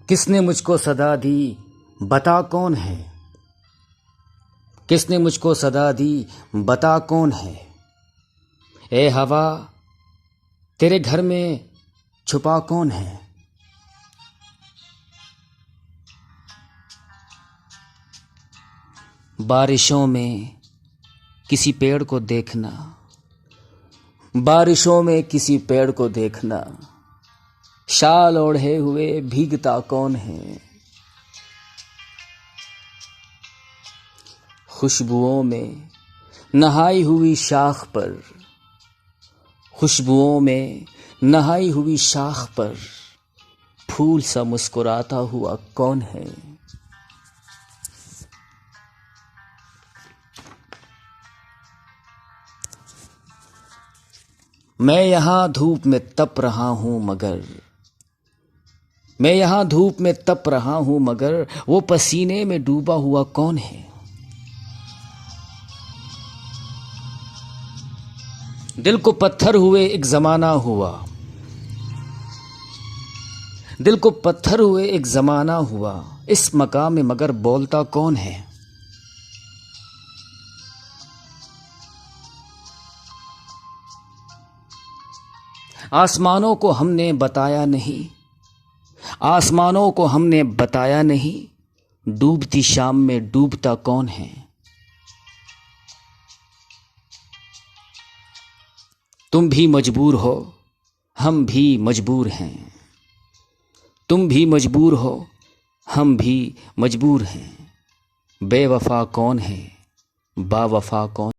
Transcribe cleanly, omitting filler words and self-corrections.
کس نے مجھ کو صدا دی بتا کون ہے؟ کس نے مجھ کو صدا دی بتا کون ہے؟ اے ہوا تیرے گھر میں چھپا کون ہے؟ بارشوں میں کسی پیڑ کو دیکھنا، بارشوں میں کسی پیڑ کو دیکھنا، شال اوڑھے ہوئے بھیگتا کون ہے؟ خوشبوؤں میں نہائی ہوئی شاخ پر، خوشبوؤں میں نہائی ہوئی شاخ پر پھول سا مسکراتا ہوا کون ہے؟ میں یہاں دھوپ میں تپ رہا ہوں مگر، میں یہاں دھوپ میں تپ رہا ہوں مگر وہ پسینے میں ڈوبا ہوا کون ہے؟ دل کو پتھر ہوئے ایک زمانہ ہوا، دل کو پتھر ہوئے ایک زمانہ ہوا، اس مقام میں مگر بولتا کون ہے؟ آسمانوں کو ہم نے بتایا نہیں، آسمانوں کو ہم نے بتایا نہیں، ڈوبتی شام میں ڈوبتا کون ہے؟ تم بھی مجبور ہو ہم بھی مجبور ہیں، تم بھی مجبور ہو ہم بھی مجبور ہیں، بے وفا کون ہے با وفا کون؟